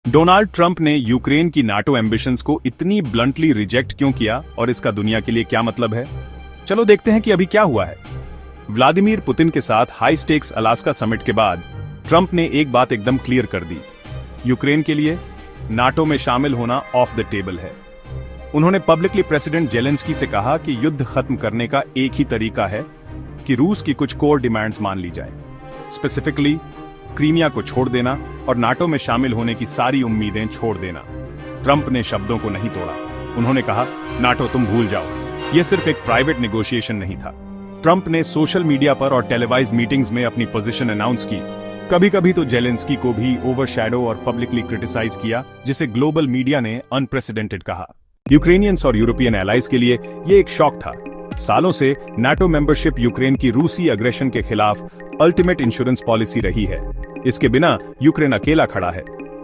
Donald Trump ने Ukraine की NATO ambitions को इतनी ब्लंटली रिजेक्ट क्यों किया और इसका दुनिया के लिए क्या मतलब है? चलो देखते हैं कि अभी क्या हुआ है। व्लादिमीर पुतिन के साथ हाई स्टेक्स अलास्का समिट के बाद ट्रंप ने एक बात एकदम क्लियर कर दी। यूक्रेन के लिए नाटो में शामिल होना ऑफ द टेबल है। उन्होंने पब्लिकली प्रेसिडेंट जेलेंस्की से कहा कि युद्ध खत्म करने का एक ही तरीका है कि रूस की कुछ कोर डिमांड्स मान ली जाए, स्पेसिफिकली क्रीमिया को छोड़ देना और नाटो में शामिल होने की सारी उम्मीदें छोड़ देना। ट्रंप ने शब्दों को नहीं तोड़ा। उन्होंने कहा, नाटो तुम भूल जाओ, यह सिर्फ एक प्राइवेट नेगोशिएशन नहीं था। ट्रंप ने सोशल मीडिया पर और टेलीवाइज्ड मीटिंग्स में अपनी पोजीशन अनाउंस की। कभी कभी तो जेलेंस्की को भी ओवरशैडो और पब्लिकली क्रिटिसाइज किया, जिसे ग्लोबल मीडिया ने अनप्रेसिडेंटेड कहा। यूक्रेनियंस और यूरोपियन एलाइज के लिए यह एक शॉक था। सालों से नाटो मेंबरशिप यूक्रेन की रूसी अग्रेशन के खिलाफ अल्टीमेट इंश्योरेंस पॉलिसी रही है। इसके बिना यूक्रेन अकेला खड़ा है।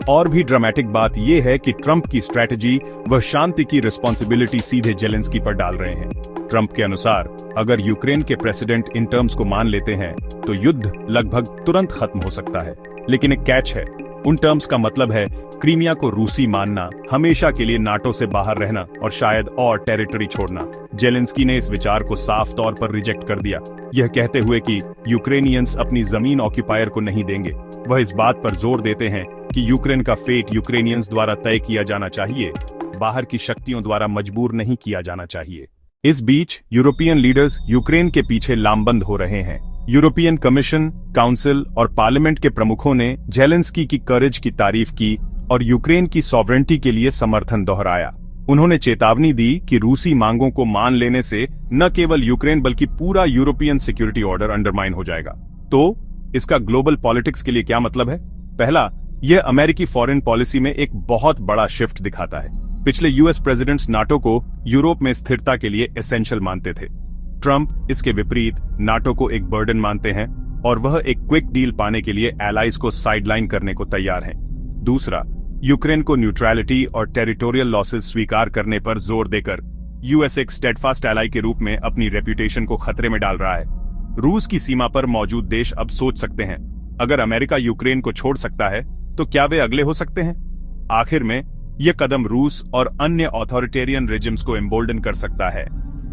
और भी ड्रामेटिक बात यह है कि ट्रंप की स्ट्रैटेजी व शांति की रिस्पॉन्सिबिलिटी सीधे जेलेंस्की पर डाल रहे हैं। ट्रंप के अनुसार अगर यूक्रेन के प्रेसिडेंट इन टर्म्स को मान लेते हैं तो युद्ध लगभग तुरंत खत्म हो सकता है। लेकिन एक कैच है, उन टर्म्स का मतलब है क्रीमिया को रूसी मानना, हमेशा के लिए नाटो से बाहर रहना और शायद और टेरिटरी छोड़ना। जेलेंस्की ने इस विचार को साफ तौर पर रिजेक्ट कर दिया, यह कहते हुए कि यूक्रेनियंस अपनी जमीन ऑक्यूपायर को नहीं देंगे। वह इस बात पर जोर देते हैं कि यूक्रेन का फेट यूक्रेनियंस द्वारा तय किया जाना चाहिए, बाहर की शक्तियों द्वारा मजबूर नहीं किया जाना चाहिए। इस बीच यूरोपियन लीडर्स यूक्रेन के पीछे लामबंद हो रहे हैं। यूरोपियन कमीशन, काउंसिल और पार्लियामेंट के प्रमुखों ने जेलेंस्की की करेज की तारीफ की और यूक्रेन की सॉवरेंटी के लिए समर्थन दोहराया। उन्होंने चेतावनी दी कि रूसी मांगों को मान लेने से न केवल यूक्रेन बल्कि पूरा यूरोपियन सिक्योरिटी ऑर्डर अंडरमाइन हो जाएगा। तो इसका ग्लोबल पॉलिटिक्स के लिए क्या मतलब है? पहला, यह अमेरिकी फॉरेन पॉलिसी में एक बहुत बड़ा शिफ्ट दिखाता है। पिछले यूएस प्रेसिडेंट्स नाटो को यूरोप में स्थिरता के लिए एसेंशियल मानते थे। ट्रंप इसके विपरीत नाटो को एक बर्डन मानते हैं और वह एक क्विक डील पाने के लिए एलाइज को साइडलाइन करने को तैयार हैं। दूसरा, यूक्रेन को न्यूट्रलिटी और टेरिटोरियल लॉसेस स्वीकार करने पर जोर देकर यूएस एक स्टेडफास्ट एलाई के रूप में अपनी रेपुटेशन को खतरे में डाल रहा है। रूस की सीमा पर मौजूद देश अब सोच सकते हैं, अगर अमेरिका यूक्रेन को छोड़ सकता है तो क्या वे अगले हो सकते हैं? आखिर में यह कदम रूस और अन्य ऑथोरिटेरियन रेजिम्स को एम्बोल्डन कर सकता है।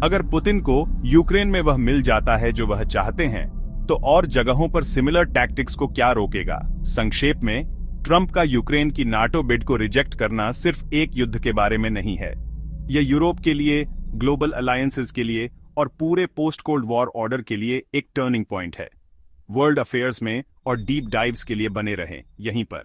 अगर पुतिन को यूक्रेन में वह मिल जाता है जो वह चाहते हैं, तो और जगहों पर सिमिलर टैक्टिक्स को क्या रोकेगा? संक्षेप में, ट्रंप का यूक्रेन की नाटो बिड को रिजेक्ट करना सिर्फ एक युद्ध के बारे में नहीं है। यह यूरोप के लिए, ग्लोबल अलायंसेस के लिए और पूरे पोस्ट कोल्ड वॉर ऑर्डर के लिए एक टर्निंग पॉइंट है। वर्ल्ड अफेयर्स में और डीप डाइव्स के लिए बने रहें यहीं पर।